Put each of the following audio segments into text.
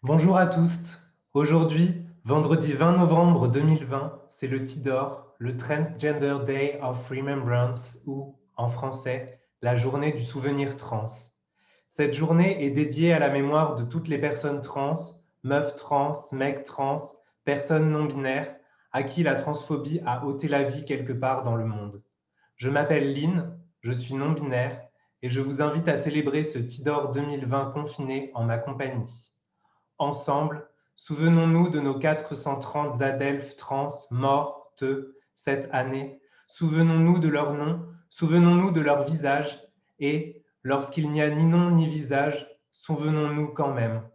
Bonjour à tous. Aujourd'hui, vendredi 20 novembre 2020, c'est le TIDOR, le Transgender Day of Remembrance, ou, en français, la journée du souvenir trans. Cette journée est dédiée à la mémoire de toutes les personnes trans, meufs trans, mecs trans, personnes non binaires, à qui la transphobie a ôté la vie quelque part dans le monde. Je m'appelle Lynn, je suis non binaire, et je vous invite à célébrer ce TIDOR 2020 confiné en ma compagnie. Ensemble, souvenons-nous de nos 430 adelphes trans mortes cette année. Souvenons-nous de leurs noms, souvenons-nous de leurs visages et, lorsqu'il n'y a ni nom ni visage, souvenons-nous quand même.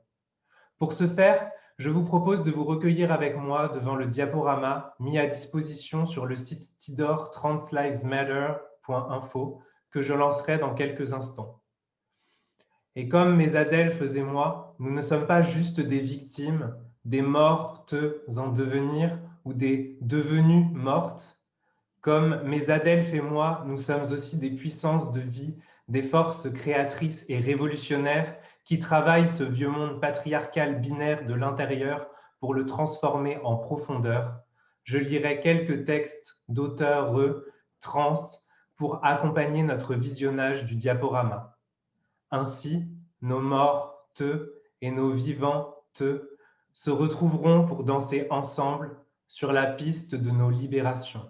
Pour ce faire, je vous propose de vous recueillir avec moi devant le diaporama mis à disposition sur le site tidor.translivesmatter.info que je lancerai dans quelques instants. Et comme mes adelphes et moi, nous ne sommes pas juste des victimes, des mortes en devenir ou des devenues mortes. Comme mes adelphes et moi, nous sommes aussi des puissances de vie, des forces créatrices et révolutionnaires qui travaillent ce vieux monde patriarcal binaire de l'intérieur pour le transformer en profondeur. Je lirai quelques textes d'auteurs trans pour accompagner notre visionnage du diaporama. Ainsi, nos mortes et nos vivantes se retrouveront pour danser ensemble sur la piste de nos libérations.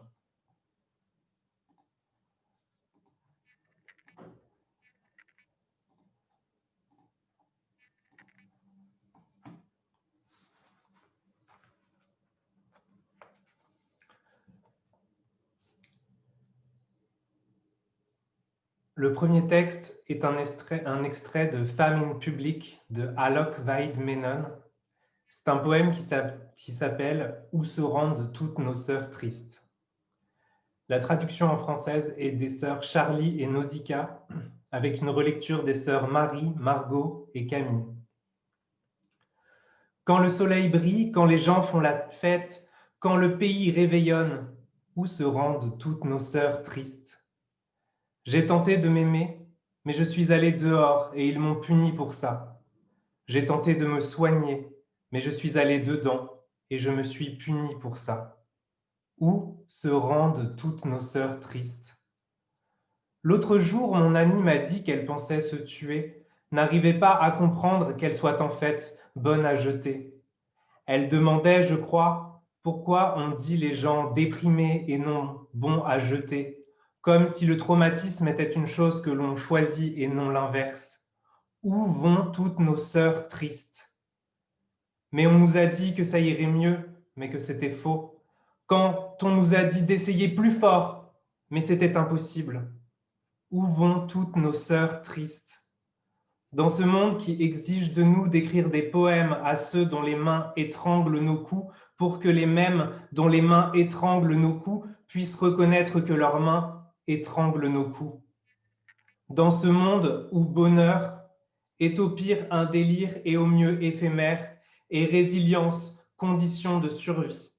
Le premier texte est un extrait de Femme in Public de Alok Vaid-Menon. C'est un poème qui s'appelle « Où se rendent toutes nos sœurs tristes ». La traduction en française est des sœurs Charlie et Nausicaa, avec une relecture des sœurs Marie, Margot et Camille. Quand le soleil brille, quand les gens font la fête, quand le pays réveillonne, où se rendent toutes nos sœurs tristes? J'ai tenté de m'aimer, mais je suis allé dehors et ils m'ont puni pour ça. J'ai tenté de me soigner, mais je suis allé dedans et je me suis puni pour ça. Où se rendent toutes nos sœurs tristes? L'autre jour, mon amie m'a dit qu'elle pensait se tuer, n'arrivait pas à comprendre qu'elle soit en fait bonne à jeter. Elle demandait, je crois, pourquoi on dit les gens déprimés et non bons à jeter, comme si le traumatisme était une chose que l'on choisit et non l'inverse. Où vont toutes nos sœurs tristes? Mais on nous a dit que ça irait mieux, mais que c'était faux. Quand on nous a dit d'essayer plus fort, mais c'était impossible. Où vont toutes nos sœurs tristes? Dans ce monde qui exige de nous d'écrire des poèmes à ceux dont les mains étranglent nos coups, pour que les mêmes dont les mains étranglent nos coups puissent reconnaître que leurs mains étranglent nos coups. Dans ce monde où bonheur est au pire un délire et au mieux éphémère, et résilience, condition de survie.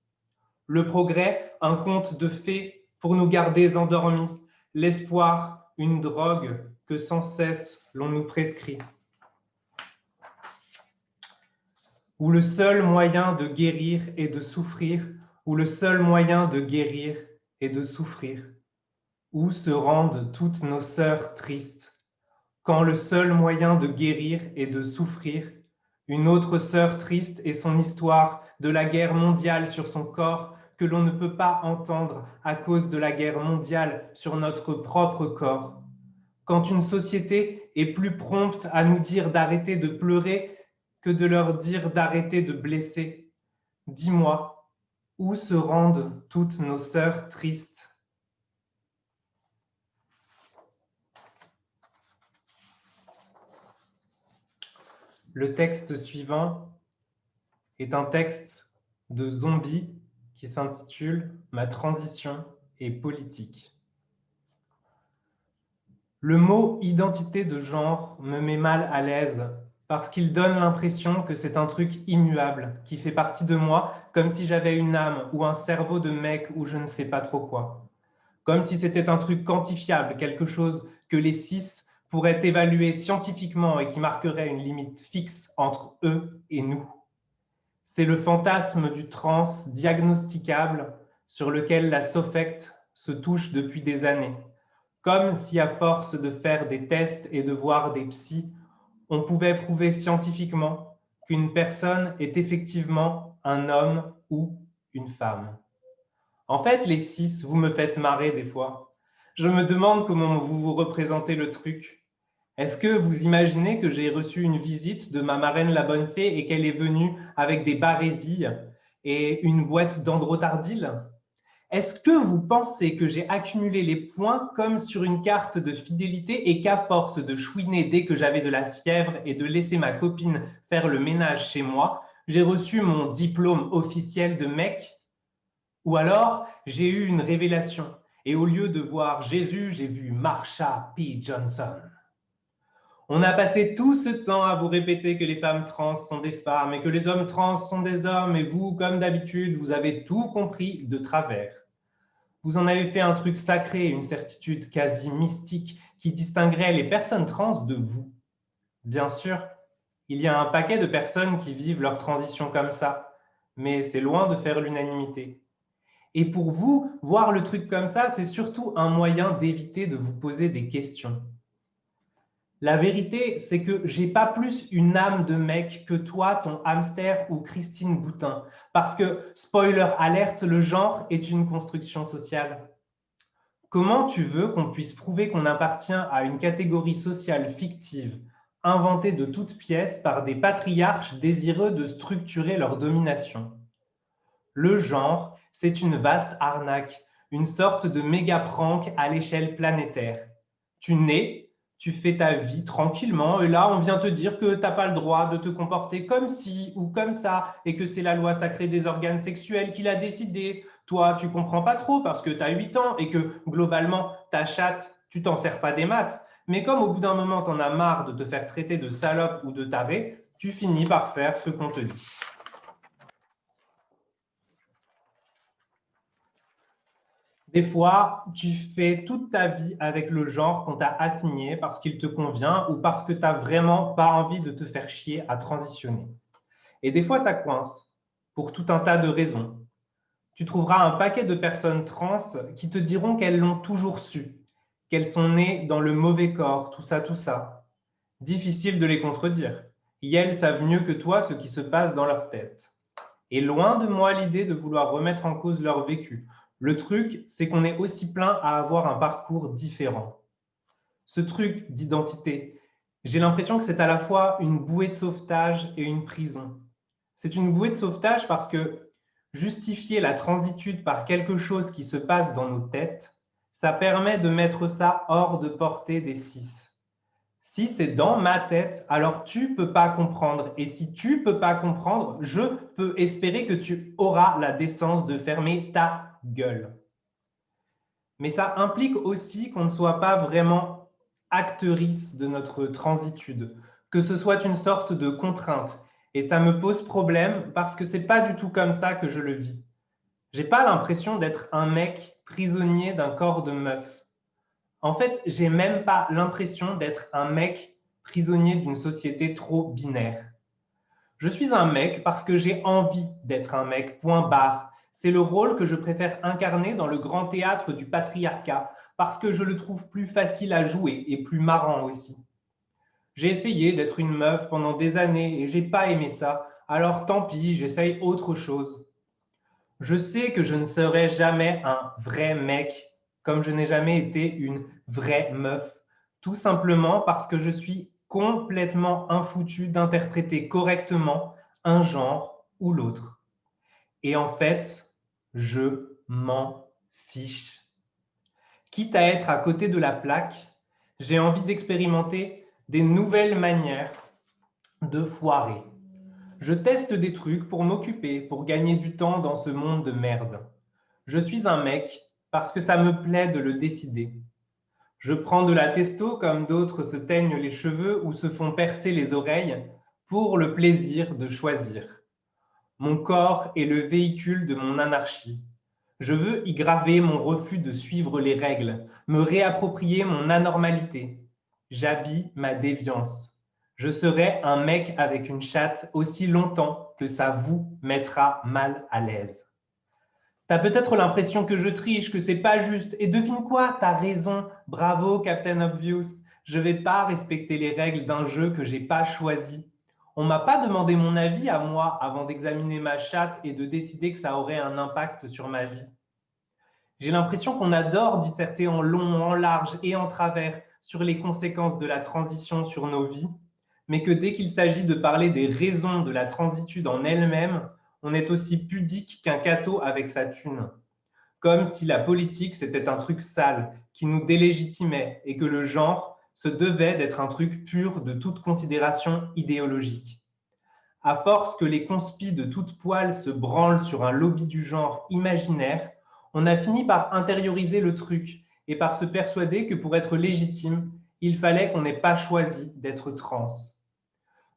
Le progrès, un conte de fées pour nous garder endormis, l'espoir, une drogue que sans cesse l'on nous prescrit. Où le seul moyen de guérir est de souffrir, où le seul moyen de guérir est de souffrir. Où se rendent toutes nos sœurs tristes? Quand le seul moyen de guérir est de souffrir, une autre sœur triste et son histoire de la guerre mondiale sur son corps que l'on ne peut pas entendre à cause de la guerre mondiale sur notre propre corps. Quand une société est plus prompte à nous dire d'arrêter de pleurer que de leur dire d'arrêter de blesser, dis-moi, où se rendent toutes nos sœurs tristes? Le texte suivant est un texte de Zombie qui s'intitule « Ma transition est politique ». Le mot « identité de genre » me met mal à l'aise parce qu'il donne l'impression que c'est un truc immuable qui fait partie de moi, comme si j'avais une âme ou un cerveau de mec ou je ne sais pas trop quoi. Comme si c'était un truc quantifiable, quelque chose que les cis pourrait évaluer scientifiquement et qui marquerait une limite fixe entre eux et nous. C'est le fantasme du trans diagnosticable sur lequel la SOFECT se touche depuis des années, comme si à force de faire des tests et de voir des psys, on pouvait prouver scientifiquement qu'une personne est effectivement un homme ou une femme. En fait, les cis, vous me faites marrer des fois. Je me demande comment vous vous représentez le truc. Est-ce que vous imaginez que j'ai reçu une visite de ma marraine la bonne fée et qu'elle est venue avec des barésilles et une boîte d'androtardil? Est-ce que vous pensez que j'ai accumulé les points comme sur une carte de fidélité et qu'à force de chouiner dès que j'avais de la fièvre et de laisser ma copine faire le ménage chez moi, j'ai reçu mon diplôme officiel de mec? Ou alors, j'ai eu une révélation et au lieu de voir Jésus, j'ai vu Marsha P. Johnson. On a passé tout ce temps à vous répéter que les femmes trans sont des femmes et que les hommes trans sont des hommes et vous, comme d'habitude, vous avez tout compris de travers. Vous en avez fait un truc sacré, une certitude quasi mystique qui distinguerait les personnes trans de vous. Bien sûr, il y a un paquet de personnes qui vivent leur transition comme ça, mais c'est loin de faire l'unanimité. Et pour vous, voir le truc comme ça, c'est surtout un moyen d'éviter de vous poser des questions. La vérité, c'est que j'ai pas plus une âme de mec que toi, ton hamster ou Christine Boutin. Parce que, spoiler alerte, le genre est une construction sociale. Comment tu veux qu'on puisse prouver qu'on appartient à une catégorie sociale fictive, inventée de toutes pièces par des patriarches désireux de structurer leur domination? Le genre, c'est une vaste arnaque, une sorte de méga prank à l'échelle planétaire. Tu nais, tu fais ta vie tranquillement, et là, on vient te dire que tu n'as pas le droit de te comporter comme ci ou comme ça, et que c'est la loi sacrée des organes sexuels qui l'a décidé. Toi, tu comprends pas trop parce que tu as 8 ans et que globalement, ta chatte, tu t'en sers pas des masses. Mais comme au bout d'un moment, tu en as marre de te faire traiter de salope ou de taré, tu finis par faire ce qu'on te dit. Des fois, tu fais toute ta vie avec le genre qu'on t'a assigné parce qu'il te convient ou parce que tu n'as vraiment pas envie de te faire chier à transitionner. Et des fois, ça coince pour tout un tas de raisons. Tu trouveras un paquet de personnes trans qui te diront qu'elles l'ont toujours su, qu'elles sont nées dans le mauvais corps, tout ça, tout ça. Difficile de les contredire. Et elles savent mieux que toi ce qui se passe dans leur tête. Et loin de moi l'idée de vouloir remettre en cause leur vécu. Le truc, c'est qu'on est aussi plein à avoir un parcours différent. Ce truc d'identité, j'ai l'impression que c'est à la fois une bouée de sauvetage et une prison. C'est une bouée de sauvetage parce que justifier la transitude par quelque chose qui se passe dans nos têtes, ça permet de mettre ça hors de portée des cis. Si c'est dans ma tête, alors tu ne peux pas comprendre. Et si tu ne peux pas comprendre, je peux espérer que tu auras la décence de fermer ta gueule. Mais ça implique aussi qu'on ne soit pas vraiment actrice de notre transitude, que ce soit une sorte de contrainte. Et ça me pose problème parce que ce n'est pas du tout comme ça que je le vis. J'ai pas l'impression d'être un mec prisonnier d'un corps de meuf. En fait, j'ai même pas l'impression d'être un mec prisonnier d'une société trop binaire. Je suis un mec parce que j'ai envie d'être un mec, point barre. C'est le rôle que je préfère incarner dans le grand théâtre du patriarcat, parce que je le trouve plus facile à jouer et plus marrant aussi. J'ai essayé d'être une meuf pendant des années et j'ai pas aimé ça, alors tant pis, j'essaye autre chose. Je sais que je ne serai jamais un vrai mec, comme je n'ai jamais été une vraie meuf, tout simplement parce que je suis complètement infoutu d'interpréter correctement un genre ou l'autre. Et en fait, je m'en fiche. Quitte à être à côté de la plaque, j'ai envie d'expérimenter des nouvelles manières de foirer. Je teste des trucs pour m'occuper, pour gagner du temps dans ce monde de merde. Je suis un mec parce que ça me plaît de le décider. Je prends de la testo comme d'autres se teignent les cheveux ou se font percer les oreilles pour le plaisir de choisir. Mon corps est le véhicule de mon anarchie. Je veux y graver mon refus de suivre les règles, me réapproprier mon anormalité. j'habille ma déviance. Je serai un mec avec une chatte aussi longtemps que ça vous mettra mal à l'aise. T'as peut-être l'impression que je triche, que c'est pas juste. Et devine quoi? T'as raison. Bravo, Captain Obvious. Je vais pas respecter les règles d'un jeu que j'ai pas choisi. On m'a pas demandé mon avis à moi avant d'examiner ma chatte et de décider que ça aurait un impact sur ma vie. J'ai l'impression qu'on adore disserter en long, en large et en travers sur les conséquences de la transition sur nos vies, mais que dès qu'il s'agit de parler des raisons de la transitude en elle-même, on est aussi pudique qu'un cateau avec sa thune. Comme si la politique, c'était un truc sale, qui nous délégitimait, et que le genre se devait d'être un truc pur de toute considération idéologique. À force que les conspis de toute poil se branlent sur un lobby du genre imaginaire, on a fini par intérioriser le truc et par se persuader que pour être légitime, il fallait qu'on n'ait pas choisi d'être trans.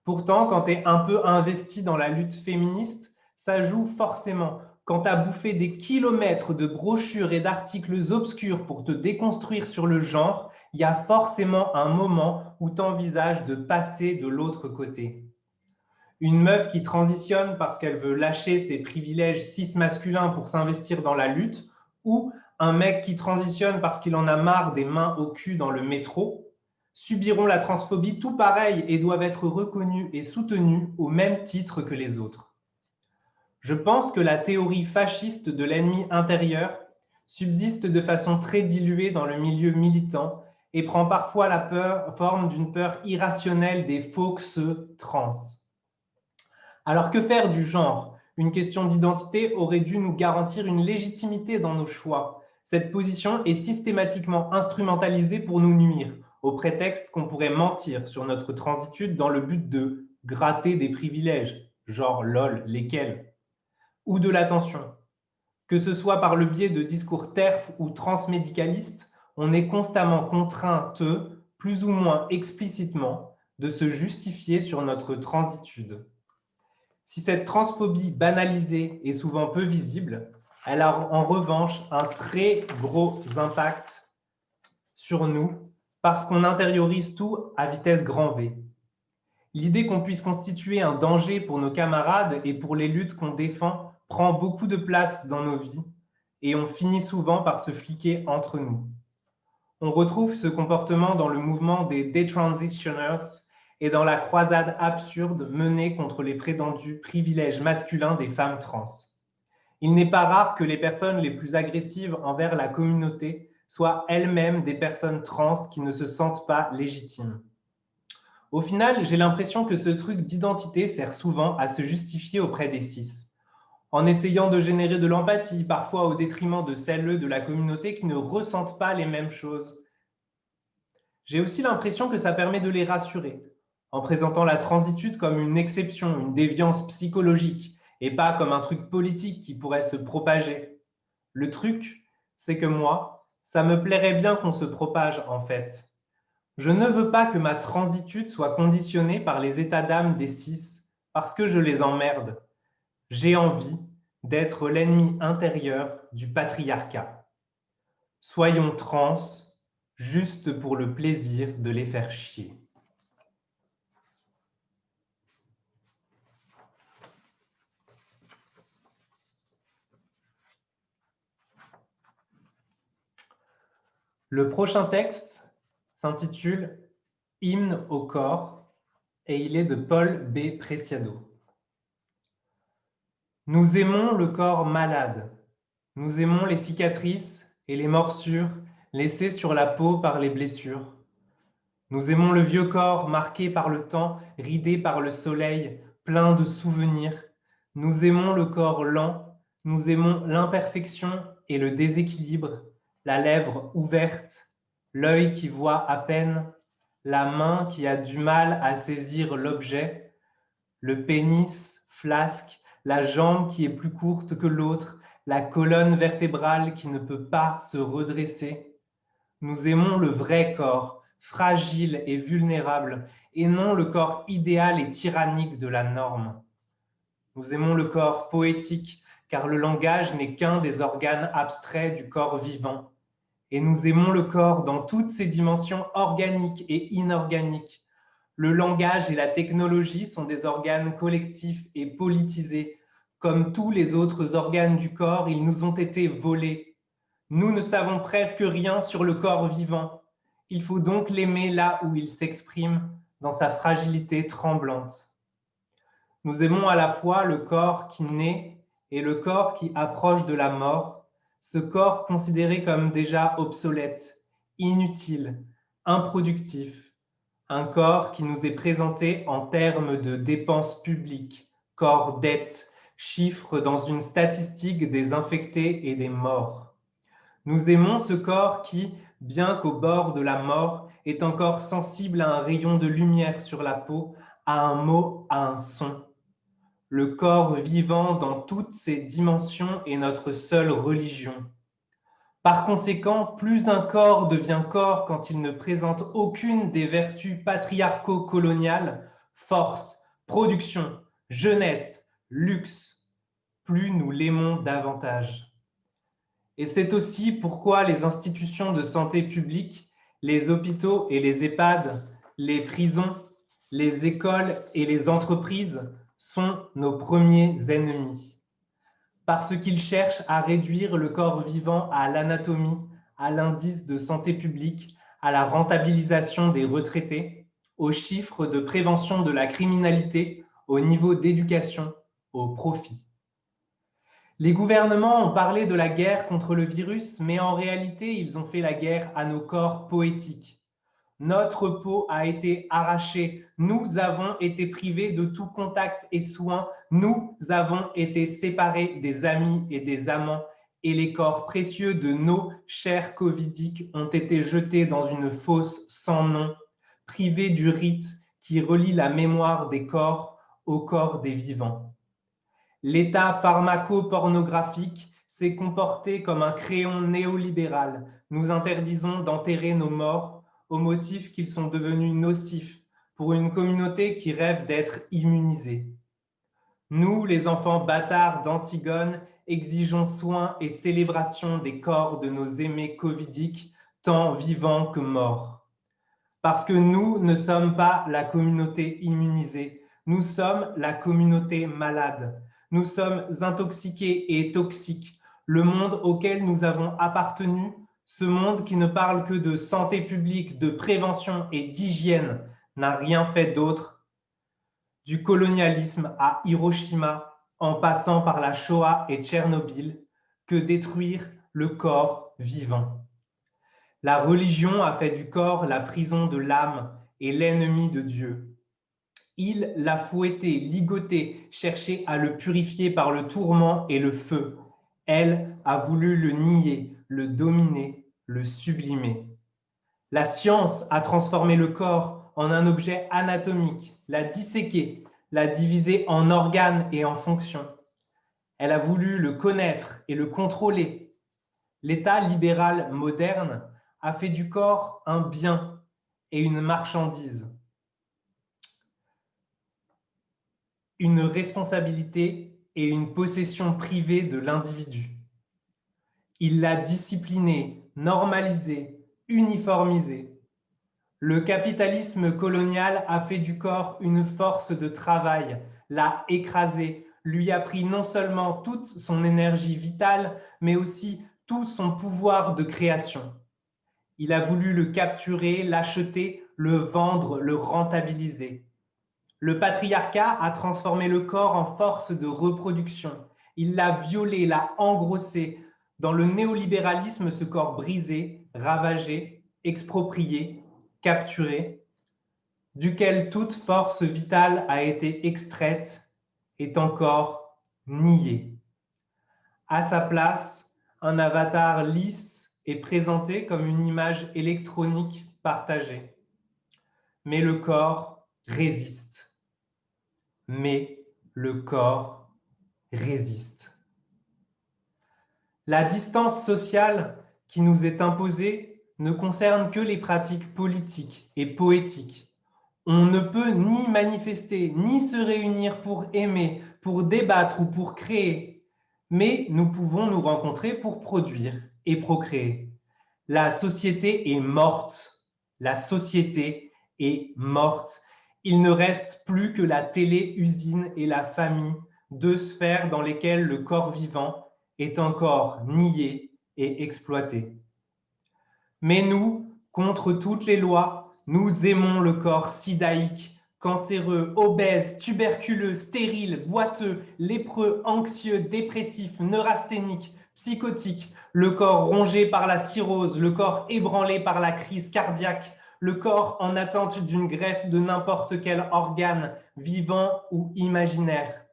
Pourtant, quand tu es un peu investi dans la lutte féministe, ça joue forcément. Quand tu as bouffé des kilomètres de brochures et d'articles obscurs pour te déconstruire sur le genre, il y a forcément un moment où tu envisages de passer de l'autre côté. Une meuf qui transitionne parce qu'elle veut lâcher ses privilèges cis masculins pour s'investir dans la lutte, ou un mec qui transitionne parce qu'il en a marre des mains au cul dans le métro, subiront la transphobie tout pareil et doivent être reconnus et soutenus au même titre que les autres. Je pense que la théorie fasciste de l'ennemi intérieur subsiste de façon très diluée dans le milieu militant et prend parfois la forme d'une peur irrationnelle des faux trans. Alors que faire du genre? Une question d'identité aurait dû nous garantir une légitimité dans nos choix. Cette position est systématiquement instrumentalisée pour nous nuire, au prétexte qu'on pourrait mentir sur notre transitude dans le but de gratter des privilèges, genre lol, lesquels, ou de l'attention. Que ce soit par le biais de discours TERF ou transmédicalistes, on est constamment contraint, plus ou moins explicitement, de se justifier sur notre transitude. Si cette transphobie banalisée est souvent peu visible, elle a en revanche un très gros impact sur nous parce qu'on intériorise tout à vitesse grand V. L'idée qu'on puisse constituer un danger pour nos camarades et pour les luttes qu'on défend prend beaucoup de place dans nos vies et on finit souvent par se fliquer entre nous. On retrouve ce comportement dans le mouvement des detransitioners et dans la croisade absurde menée contre les prétendus privilèges masculins des femmes trans. Il n'est pas rare que les personnes les plus agressives envers la communauté soient elles-mêmes des personnes trans qui ne se sentent pas légitimes. Au final, j'ai l'impression que ce truc d'identité sert souvent à se justifier auprès des cis, en essayant de générer de l'empathie, parfois au détriment de celles de la communauté qui ne ressentent pas les mêmes choses. J'ai aussi l'impression que ça permet de les rassurer, en présentant la transitude comme une exception, une déviance psychologique, et pas comme un truc politique qui pourrait se propager. Le truc, c'est que moi, ça me plairait bien qu'on se propage en fait. Je ne veux pas que ma transitude soit conditionnée par les états d'âme des cis, parce que je les emmerde. J'ai envie d'être l'ennemi intérieur du patriarcat. Soyons trans, juste pour le plaisir de les faire chier. Le prochain texte s'intitule « Hymne au corps » et il est de Paul B. Preciado. Nous aimons le corps malade. Nous aimons les cicatrices et les morsures laissées sur la peau par les blessures. Nous aimons le vieux corps marqué par le temps, ridé par le soleil, plein de souvenirs. Nous aimons le corps lent. Nous aimons l'imperfection et le déséquilibre, la lèvre ouverte, l'œil qui voit à peine, la main qui a du mal à saisir l'objet, le pénis flasque, la jambe qui est plus courte que l'autre, la colonne vertébrale qui ne peut pas se redresser. Nous aimons le vrai corps, fragile et vulnérable, et non le corps idéal et tyrannique de la norme. Nous aimons le corps poétique, car le langage n'est qu'un des organes abstraits du corps vivant. et nous aimons le corps dans toutes ses dimensions organiques et inorganiques. Le langage et la technologie sont des organes collectifs et politisés. Comme tous les autres organes du corps, ils nous ont été volés. Nous ne savons presque rien sur le corps vivant. Il faut donc l'aimer là où il s'exprime, dans sa fragilité tremblante. Nous aimons à la fois le corps qui naît et le corps qui approche de la mort, ce corps considéré comme déjà obsolète, inutile, improductif, un corps qui nous est présenté en termes de dépenses publiques, corps dette, chiffre dans une statistique des infectés et des morts. Nous aimons ce corps qui, bien qu'au bord de la mort, est encore sensible à un rayon de lumière sur la peau, à un mot, à un son. Le corps vivant dans toutes ses dimensions est notre seule religion. Par conséquent, plus un corps devient corps quand il ne présente aucune des vertus patriarco-coloniales, force, production, jeunesse, luxe, plus nous l'aimons davantage. Et c'est aussi pourquoi les institutions de santé publique, les hôpitaux et les EHPAD, les prisons, les écoles et les entreprises sont nos premiers ennemis. Parce qu'ils cherchent à réduire le corps vivant à l'anatomie, à l'indice de santé publique, à la rentabilisation des retraités, aux chiffres de prévention de la criminalité, au niveau d'éducation, au profit. Les gouvernements ont parlé de la guerre contre le virus, mais en réalité, ils ont fait la guerre à nos corps poétiques. Notre peau a été arrachée, nous avons été privés de tout contact et soin, nous avons été séparés des amis et des amants, et les corps précieux de nos chers covidiques ont été jetés dans une fosse sans nom, privés du rite qui relie la mémoire des corps au corps des vivants. L'État pharmaco-pornographique s'est comporté comme un créon néolibéral. Nous interdisons d'enterrer nos morts au motif qu'ils sont devenus nocifs pour une communauté qui rêve d'être immunisée. Nous, les enfants bâtards d'Antigone, exigeons soin et célébration des corps de nos aimés covidiques, tant vivants que morts. Parce que nous ne sommes pas la communauté immunisée, nous sommes la communauté malade. Nous sommes intoxiqués et toxiques. Le monde auquel nous avons appartenu, ce monde qui ne parle que de santé publique, de prévention et d'hygiène, n'a rien fait d'autre. Du colonialisme à Hiroshima, en passant par la Shoah et Tchernobyl, que détruire le corps vivant. La religion a fait du corps la prison de l'âme et l'ennemi de Dieu. Il l'a fouetté, ligoté, cherché à le purifier par le tourment et le feu. Elle a voulu le nier, le dominer, le sublimer. La science a transformé le corps en un objet anatomique, l'a disséqué, l'a divisé en organes et en fonctions. Elle a voulu le connaître et le contrôler. L'État libéral moderne a fait du corps un bien et une marchandise. Une responsabilité et une possession privée de l'individu. Il l'a discipliné, normalisé, uniformisé. Le capitalisme colonial a fait du corps une force de travail, l'a écrasé, lui a pris non seulement toute son énergie vitale, mais aussi tout son pouvoir de création. Il a voulu le capturer, l'acheter, le vendre, le rentabiliser. Le patriarcat a transformé le corps en force de reproduction. Il l'a violé, l'a engrossé. Dans le néolibéralisme, ce corps brisé, ravagé, exproprié, capturé, duquel toute force vitale a été extraite, est encore nié. À sa place, un avatar lisse est présenté comme une image électronique partagée. Mais le corps résiste. Mais le corps résiste. La distance sociale qui nous est imposée ne concerne que les pratiques politiques et poétiques. On ne peut ni manifester, ni se réunir pour aimer, pour débattre ou pour créer, mais nous pouvons nous rencontrer pour produire et procréer. La société est morte. La société est morte. Il ne reste plus que la télé-usine et la famille, deux sphères dans lesquelles le corps vivant est encore nié et exploité. Mais nous, contre toutes les lois, nous aimons le corps sidaïque, cancéreux, obèse, tuberculeux, stérile, boiteux, lépreux, anxieux, dépressif, neurasthénique, psychotique, le corps rongé par la cirrhose, le corps ébranlé par la crise cardiaque, le corps en attente d'une greffe de n'importe quel organe, vivant ou imaginaire.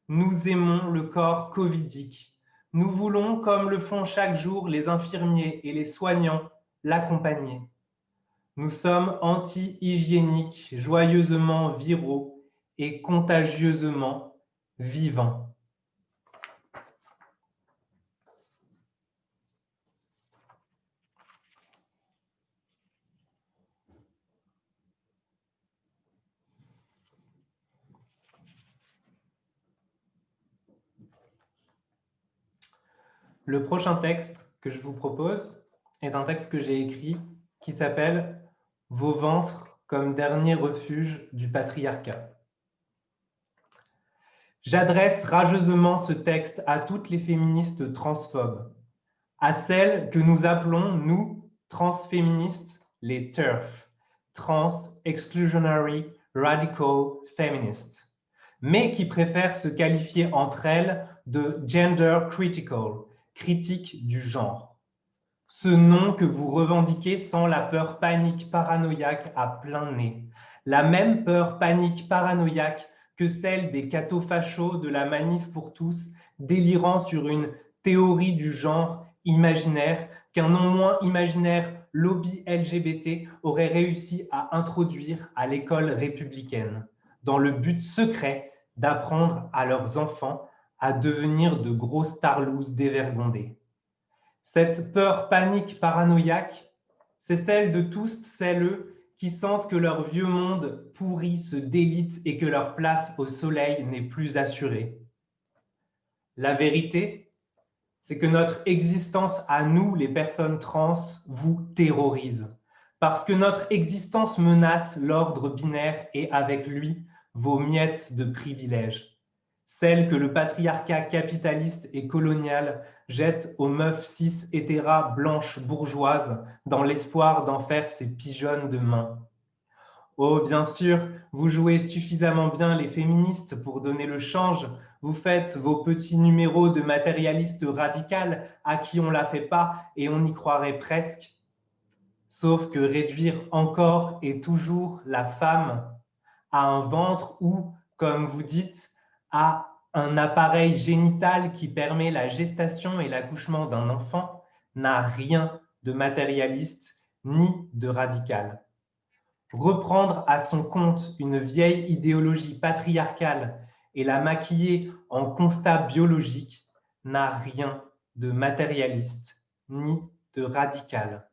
Nous aimons le corps covidique. Nous voulons, comme le font chaque jour les infirmiers et les soignants, l'accompagner. Nous sommes anti-hygiéniques, joyeusement viraux et contagieusement vivants. Le prochain texte que je vous propose est un texte que j'ai écrit qui s'appelle « Vos ventres comme dernier refuge du patriarcat ». J'adresse rageusement ce texte à toutes les féministes transphobes, à celles que nous appelons, nous, transféministes, les TERF, Trans Exclusionary Radical Feminists, mais qui préfèrent se qualifier entre elles de gender critical, critique du genre. Ce nom que vous revendiquez sans la peur panique paranoïaque à plein nez, la même peur panique paranoïaque que celle des cathos-fachos de la Manif pour tous, délirant sur une théorie du genre imaginaire qu'un non moins imaginaire lobby LGBT aurait réussi à introduire à l'école républicaine, dans le but secret d'apprendre à leurs enfants à devenir de gros starloos dévergondés. Cette peur panique paranoïaque, c'est celle de tous celles qui sentent que leur vieux monde pourri se délite et que leur place au soleil n'est plus assurée. La vérité, c'est que notre existence à nous, les personnes trans, vous terrorise, parce que notre existence menace l'ordre binaire et avec lui vos miettes de privilèges, celles que le patriarcat capitaliste et colonial jette aux meufs cis hétéras blanches bourgeoises dans l'espoir d'en faire ses pigeonnes de main. Oh, bien sûr, vous jouez suffisamment bien les féministes pour donner le change. Vous faites vos petits numéros de matérialistes radicales à qui on ne la fait pas et on y croirait presque. Sauf que réduire encore et toujours la femme à un ventre ou, comme vous dites, à un appareil génital qui permet la gestation et l'accouchement d'un enfant n'a rien de matérialiste ni de radical. Reprendre à son compte une vieille idéologie patriarcale et la maquiller en constat biologique n'a rien de matérialiste ni de radical.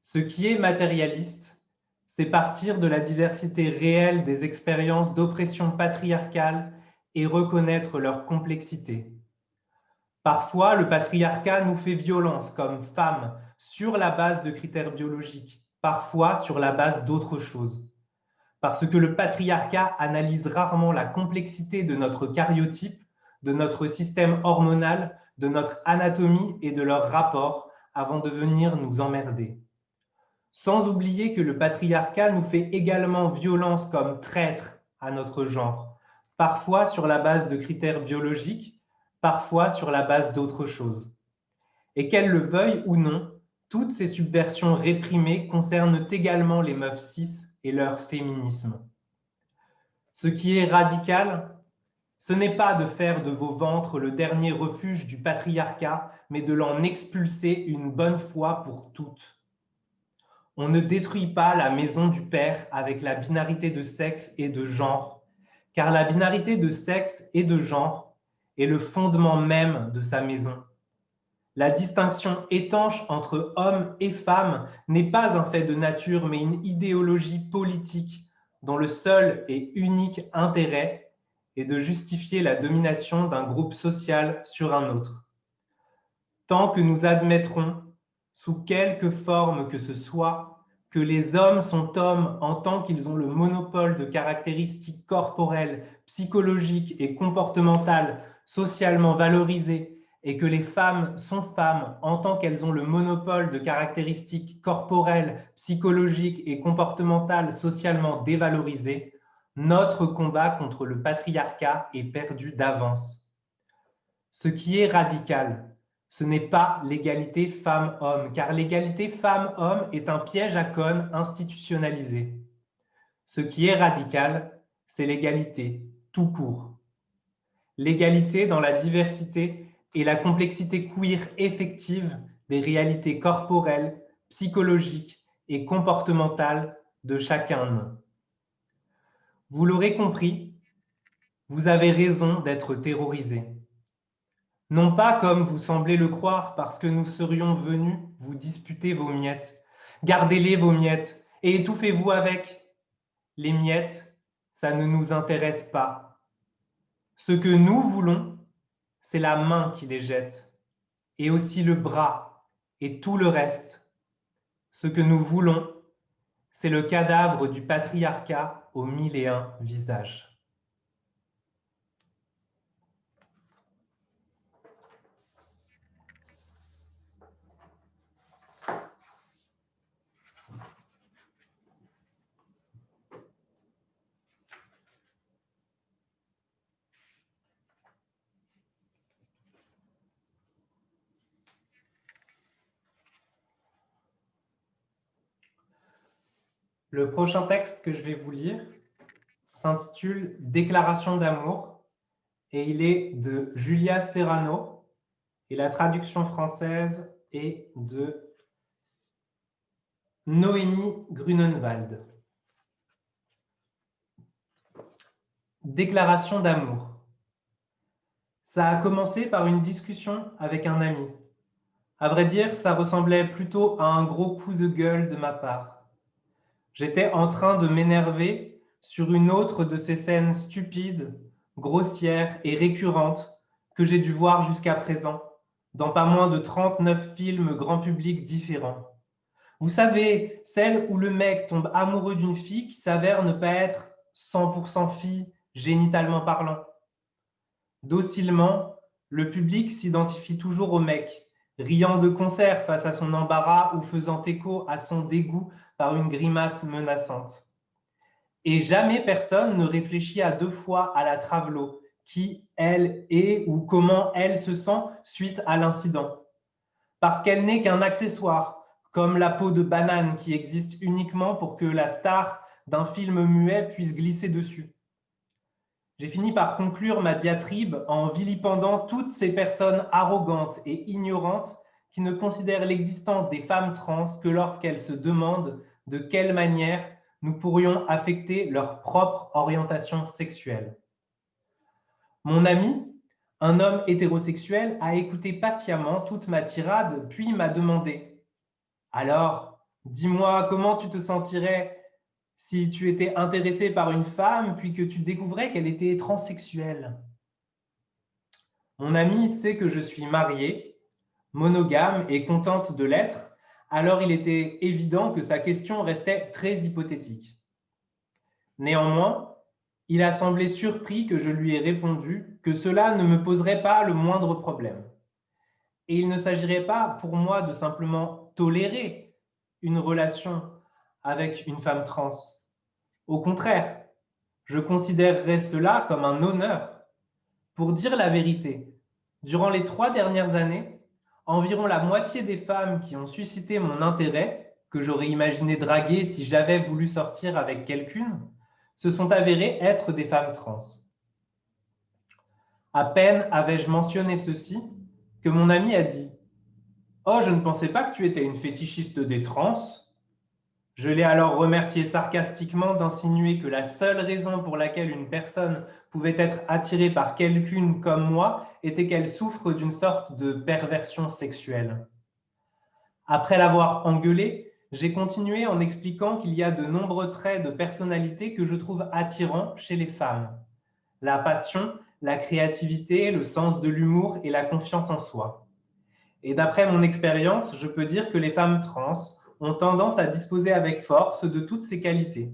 Ce qui est matérialiste, c'est partir de la diversité réelle des expériences d'oppression patriarcale et reconnaître leur complexité. Parfois, le patriarcat nous fait violence comme femmes sur la base de critères biologiques, parfois sur la base d'autres choses. Parce que le patriarcat analyse rarement la complexité de notre karyotype, de notre système hormonal, de notre anatomie et de leurs rapports avant de venir nous emmerder. Sans oublier que le patriarcat nous fait également violence comme traîtres à notre genre, parfois sur la base de critères biologiques, parfois sur la base d'autres choses. Et qu'elles le veuillent ou non, toutes ces subversions réprimées concernent également les meufs cis et leur féminisme. Ce qui est radical, ce n'est pas de faire de vos ventres le dernier refuge du patriarcat, mais de l'en expulser une bonne fois pour toutes. On ne détruit pas la maison du père avec la binarité de sexe et de genre, car la binarité de sexe et de genre est le fondement même de sa maison. La distinction étanche entre hommes et femmes n'est pas un fait de nature, mais une idéologie politique dont le seul et unique intérêt est de justifier la domination d'un groupe social sur un autre. Tant que nous admettrons sous quelque forme que ce soit, que les hommes sont hommes en tant qu'ils ont le monopole de caractéristiques corporelles, psychologiques et comportementales socialement valorisées, et que les femmes sont femmes en tant qu'elles ont le monopole de caractéristiques corporelles, psychologiques et comportementales socialement dévalorisées, notre combat contre le patriarcat est perdu d'avance. Ce qui est radical, ce n'est pas l'égalité femmes-hommes, car l'égalité femmes-hommes est un piège à cône institutionnalisé. Ce qui est radical, c'est l'égalité, tout court. L'égalité dans la diversité et la complexité queer effective des réalités corporelles, psychologiques et comportementales de chacun. Vous l'aurez compris, vous avez raison d'être terrorisé. Non pas comme vous semblez le croire, parce que nous serions venus vous disputer vos miettes. Gardez-les, vos miettes, et étouffez-vous avec. Les miettes, ça ne nous intéresse pas. Ce que nous voulons, c'est la main qui les jette, et aussi le bras, et tout le reste. Ce que nous voulons, c'est le cadavre du patriarcat aux 1001 visages. Le prochain texte que je vais vous lire s'intitule « Déclaration d'amour » et il est de Julia Serrano et la traduction française est de Noémie Grunenwald. Déclaration d'amour. Ça a commencé par une discussion avec un ami. À vrai dire, ça ressemblait plutôt à un gros coup de gueule de ma part. J'étais en train de m'énerver sur une autre de ces scènes stupides, grossières et récurrentes que j'ai dû voir jusqu'à présent, dans pas moins de 39 films grand public différents. Vous savez, celle où le mec tombe amoureux d'une fille qui s'avère ne pas être 100% fille, génitalement parlant. Docilement, le public s'identifie toujours au mec, riant de concert face à son embarras ou faisant écho à son dégoût par une grimace menaçante. Et jamais personne ne réfléchit à deux fois à la travelot, qui elle est ou comment elle se sent suite à l'incident. Parce qu'elle n'est qu'un accessoire, comme la peau de banane qui existe uniquement pour que la star d'un film muet puisse glisser dessus. J'ai fini par conclure ma diatribe en vilipendant toutes ces personnes arrogantes et ignorantes qui ne considèrent l'existence des femmes trans que lorsqu'elles se demandent de quelle manière nous pourrions affecter leur propre orientation sexuelle. Mon ami, un homme hétérosexuel, a écouté patiemment toute ma tirade, puis m'a demandé « Alors, dis-moi comment tu te sentirais si tu étais intéressé par une femme, puis que tu découvrais qu'elle était transsexuelle ?» Mon ami sait que je suis mariée, monogame et contente de l'être, alors il était évident que sa question restait très hypothétique. Néanmoins, il a semblé surpris que je lui ai répondu que cela ne me poserait pas le moindre problème. Et il ne s'agirait pas pour moi de simplement tolérer une relation avec une femme trans. Au contraire, je considérerais cela comme un honneur. Pour dire la vérité, durant les 3 dernières années, environ la moitié des femmes qui ont suscité mon intérêt, que j'aurais imaginé draguer si j'avais voulu sortir avec quelqu'une, se sont avérées être des femmes trans. À peine avais-je mentionné ceci que mon ami a dit « Oh, je ne pensais pas que tu étais une fétichiste des trans ». Je l'ai alors remercié sarcastiquement d'insinuer que la seule raison pour laquelle une personne pouvait être attirée par quelqu'une comme moi était qu'elle souffre d'une sorte de perversion sexuelle. Après l'avoir engueulé, j'ai continué en expliquant qu'il y a de nombreux traits de personnalité que je trouve attirants chez les femmes. La passion, la créativité, le sens de l'humour et la confiance en soi. Et d'après mon expérience, je peux dire que les femmes trans ont tendance à disposer avec force de toutes ces qualités,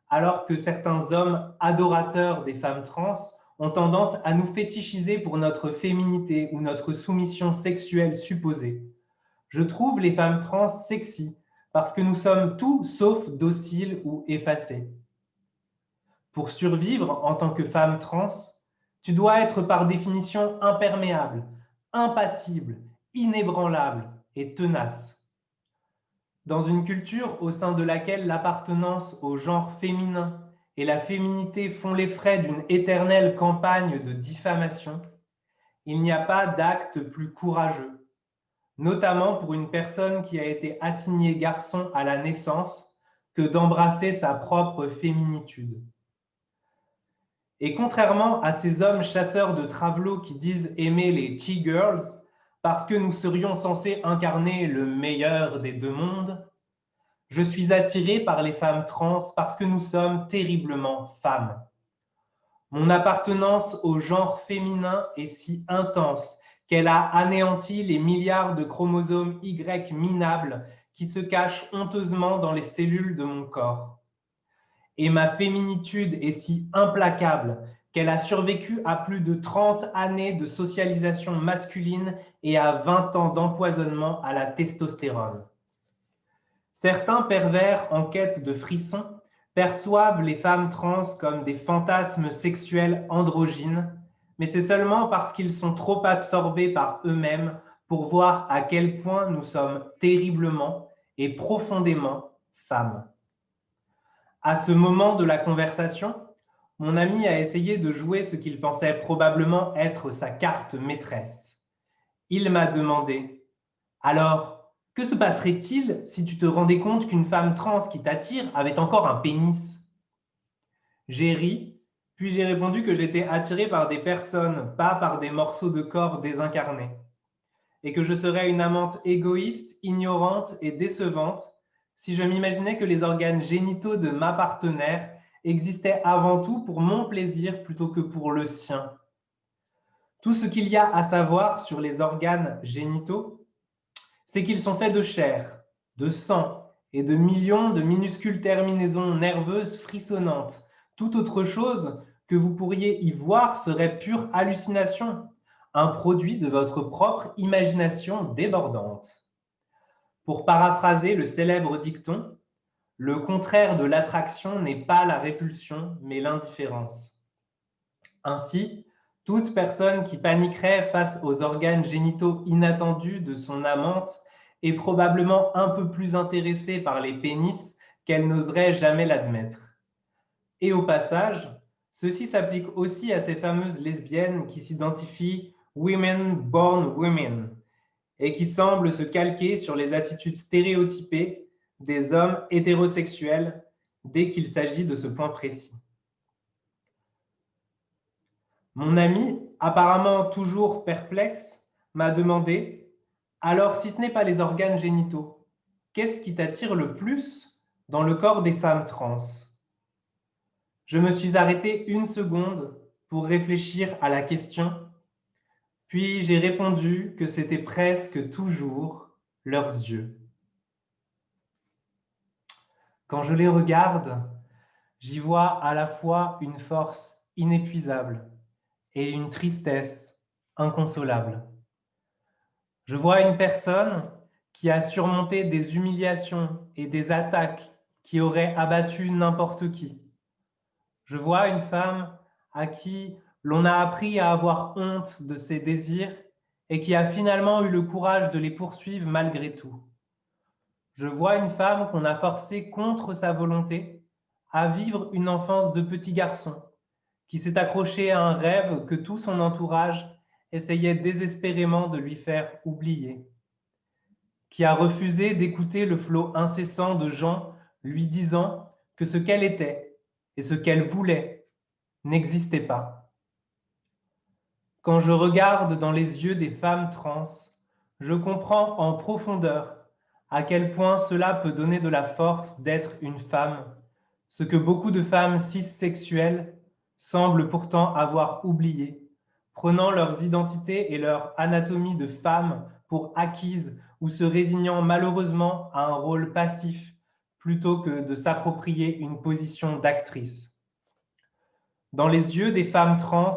alors que certains hommes adorateurs des femmes trans ont tendance à nous fétichiser pour notre féminité ou notre soumission sexuelle supposée. Je trouve les femmes trans sexy parce que nous sommes tout sauf dociles ou effacés. Pour survivre en tant que femme trans, tu dois être par définition imperméable, impassible, inébranlable et tenace. Dans une culture au sein de laquelle l'appartenance au genre féminin et la féminité font les frais d'une éternelle campagne de diffamation, il n'y a pas d'acte plus courageux, notamment pour une personne qui a été assignée garçon à la naissance, que d'embrasser sa propre féminitude. Et contrairement à ces hommes chasseurs de travelots qui disent aimer les She-Girls parce que nous serions censés incarner le meilleur des deux mondes, je suis attiré par les femmes trans parce que nous sommes terriblement femmes. Mon appartenance au genre féminin est si intense qu'elle a anéanti les milliards de chromosomes Y minables qui se cachent honteusement dans les cellules de mon corps. Et ma féminitude est si implacable qu'elle a survécu à plus de 30 années de socialisation masculine et à 20 ans d'empoisonnement à la testostérone. Certains pervers en quête de frissons perçoivent les femmes trans comme des fantasmes sexuels androgynes, mais c'est seulement parce qu'ils sont trop absorbés par eux-mêmes pour voir à quel point nous sommes terriblement et profondément femmes. À ce moment de la conversation, mon ami a essayé de jouer ce qu'il pensait probablement être sa carte maîtresse. Il m'a demandé « Alors, que se passerait-il si tu te rendais compte qu'une femme trans qui t'attire avait encore un pénis ?» J'ai ri, puis j'ai répondu que j'étais attiré par des personnes, pas par des morceaux de corps désincarnés, et que je serais une amante égoïste, ignorante et décevante si je m'imaginais que les organes génitaux de ma partenaire existaient avant tout pour mon plaisir plutôt que pour le sien. Tout ce qu'il y a à savoir sur les organes génitaux, c'est qu'ils sont faits de chair, de sang et de millions de minuscules terminaisons nerveuses frissonnantes. Toute autre chose que vous pourriez y voir serait pure hallucination, un produit de votre propre imagination débordante. Pour paraphraser le célèbre dicton, le contraire de l'attraction n'est pas la répulsion, mais l'indifférence. Ainsi, toute personne qui paniquerait face aux organes génitaux inattendus de son amante est probablement un peu plus intéressée par les pénis qu'elle n'oserait jamais l'admettre. Et au passage, ceci s'applique aussi à ces fameuses lesbiennes qui s'identifient Women Born Women et qui semblent se calquer sur les attitudes stéréotypées des hommes hétérosexuels dès qu'il s'agit de ce point précis. Mon ami, apparemment toujours perplexe, m'a demandé « Alors, si ce n'est pas les organes génitaux, qu'est-ce qui t'attire le plus dans le corps des femmes trans ?» Je me suis arrêté une seconde pour réfléchir à la question, puis j'ai répondu que c'était presque toujours leurs yeux. Quand je les regarde, j'y vois à la fois une force inépuisable et une tristesse inconsolable. Je vois une personne qui a surmonté des humiliations et des attaques qui auraient abattu n'importe qui. Je vois une femme à qui l'on a appris à avoir honte de ses désirs et qui a finalement eu le courage de les poursuivre malgré tout. Je vois une femme qu'on a forcée contre sa volonté à vivre une enfance de petit garçon, qui s'est accrochée à un rêve que tout son entourage essayait désespérément de lui faire oublier, qui a refusé d'écouter le flot incessant de gens lui disant que ce qu'elle était et ce qu'elle voulait n'existait pas. Quand je regarde dans les yeux des femmes trans, je comprends en profondeur à quel point cela peut donner de la force d'être une femme, ce que beaucoup de femmes cissexuelles semblent pourtant avoir oublié, prenant leurs identités et leur anatomie de femme pour acquise ou se résignant malheureusement à un rôle passif plutôt que de s'approprier une position d'actrice. Dans les yeux des femmes trans,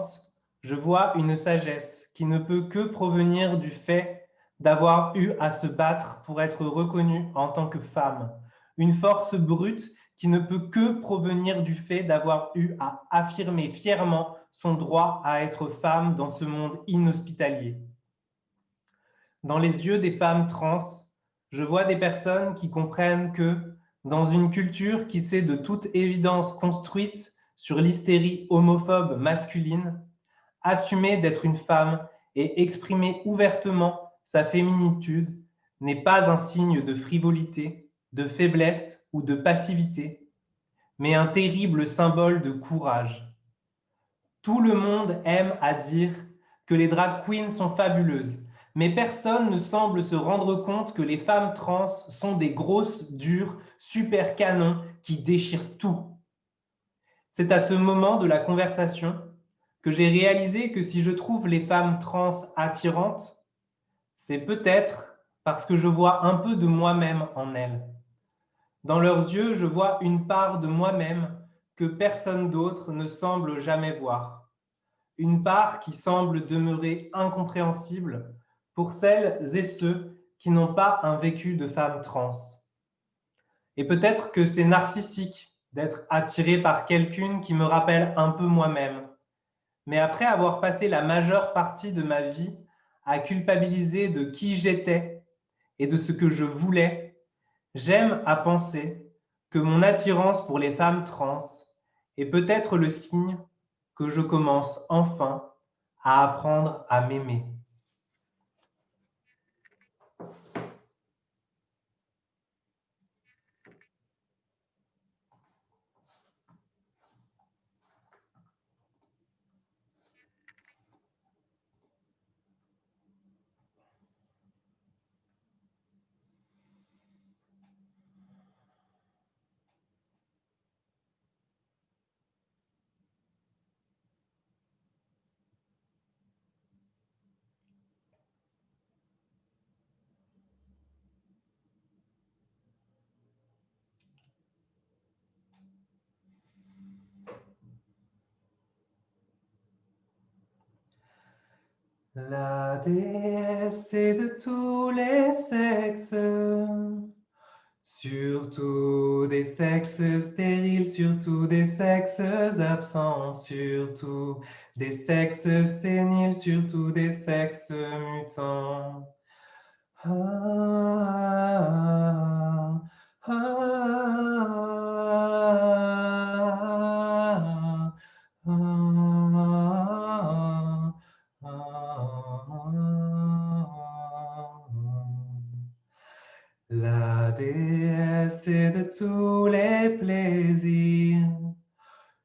je vois une sagesse qui ne peut que provenir du fait d'avoir eu à se battre pour être reconnue en tant que femme, une force brute qui ne peut que provenir du fait d'avoir eu à affirmer fièrement son droit à être femme dans ce monde inhospitalier. Dans les yeux des femmes trans, je vois des personnes qui comprennent que, dans une culture qui s'est de toute évidence construite sur l'hystérie homophobe masculine, assumer d'être une femme et exprimer ouvertement sa féminitude n'est pas un signe de frivolité, de faiblesse ou de passivité, mais un terrible symbole de courage. Tout le monde aime à dire que les drag queens sont fabuleuses, mais personne ne semble se rendre compte que les femmes trans sont des grosses, dures, super canons qui déchirent tout. C'est à ce moment de la conversation que j'ai réalisé que si je trouve les femmes trans attirantes, c'est peut-être parce que je vois un peu de moi-même en elles. Dans leurs yeux, je vois une part de moi-même que personne d'autre ne semble jamais voir. Une part qui semble demeurer incompréhensible pour celles et ceux qui n'ont pas un vécu de femme trans. Et peut-être que c'est narcissique d'être attiré par quelqu'une qui me rappelle un peu moi-même. Mais après avoir passé la majeure partie de ma vie à culpabiliser de qui j'étais et de ce que je voulais, j'aime à penser que mon attirance pour les femmes trans est peut-être le signe que je commence enfin à apprendre à m'aimer. La déesse est de tous les sexes, surtout des sexes stériles, surtout des sexes absents, surtout des sexes séniles, surtout des sexes mutants. Ah, ah, la déesse est de tous les plaisirs,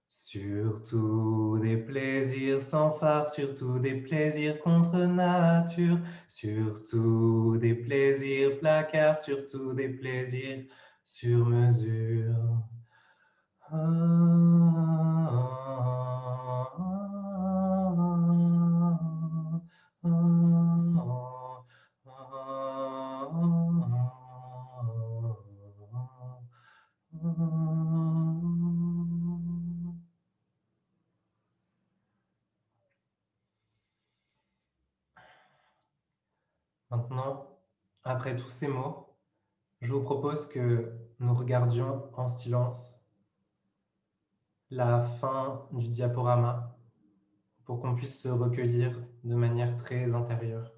surtout des plaisirs sans phare, surtout des plaisirs contre nature, surtout des plaisirs placards, surtout des plaisirs sur mesure. Maintenant, après tous ces mots, je vous propose que nous regardions en silence la fin du diaporama pour qu'on puisse se recueillir de manière très intérieure.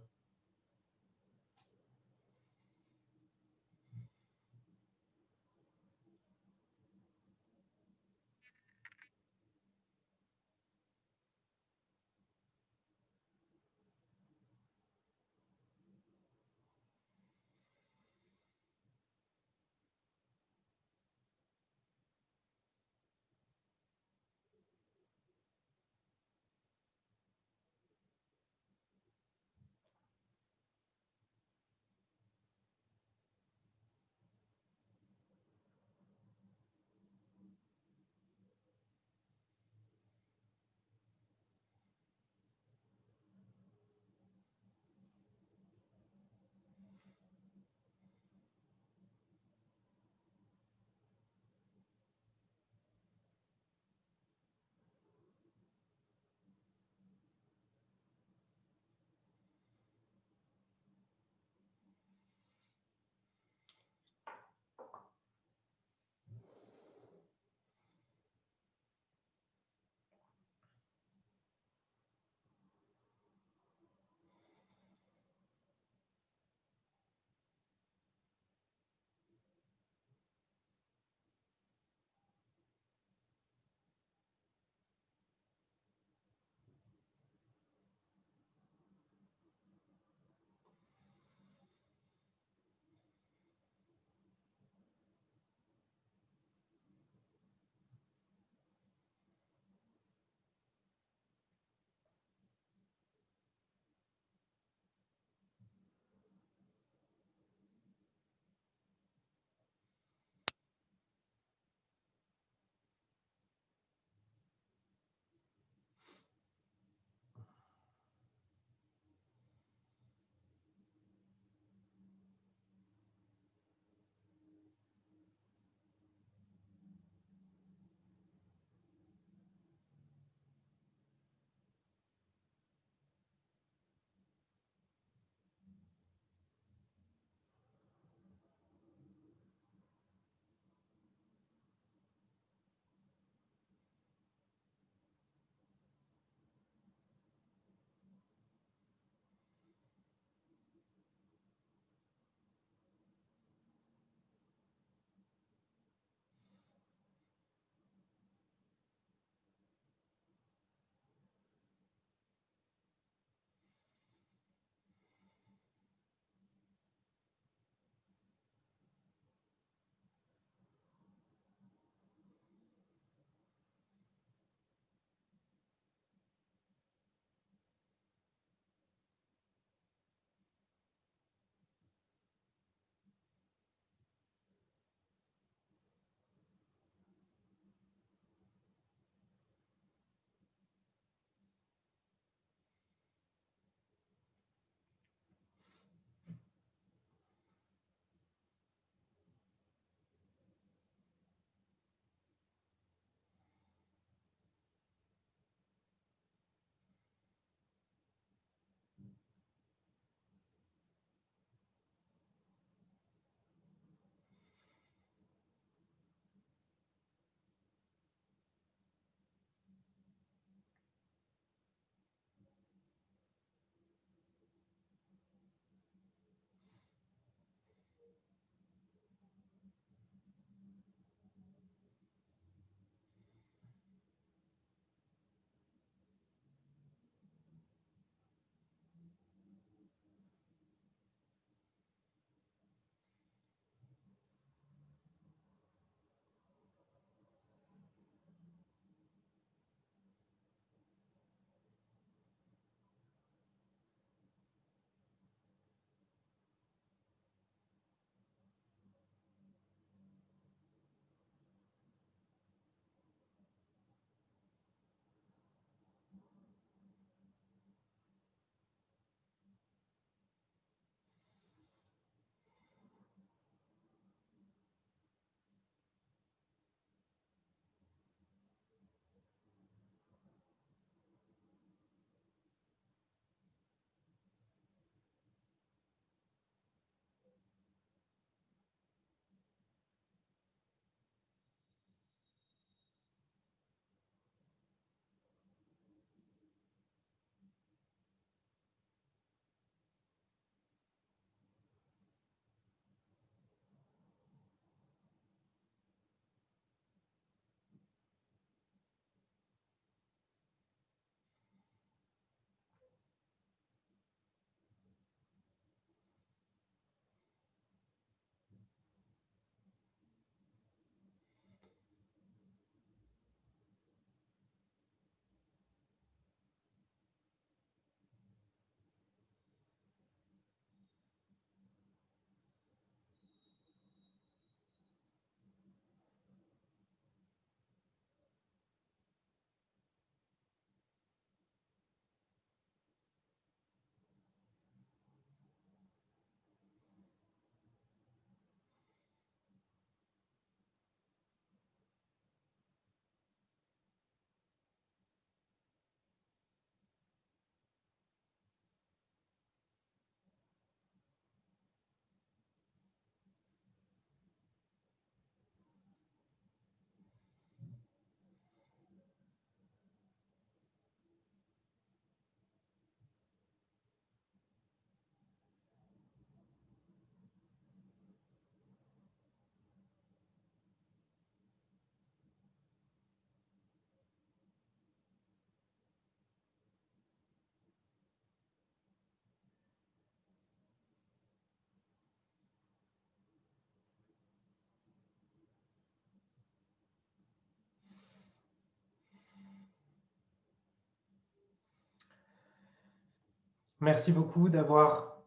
Merci beaucoup d'avoir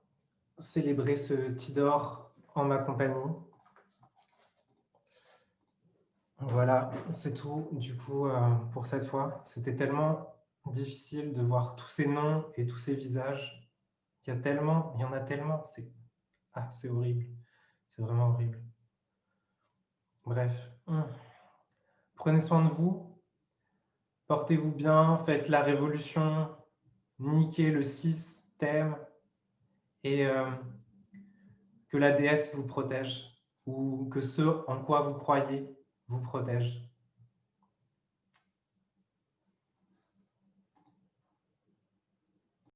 célébré ce Tidor en ma compagnie. Voilà, c'est tout du coup pour cette fois. C'était tellement difficile de voir tous ces noms et tous ces visages. Il y en a tellement. C'est horrible. C'est vraiment horrible. Bref, prenez soin de vous. Portez-vous bien. Faites la révolution. Niquez le système. Et que la déesse vous protège. Ou que ce en quoi vous croyez vous protège.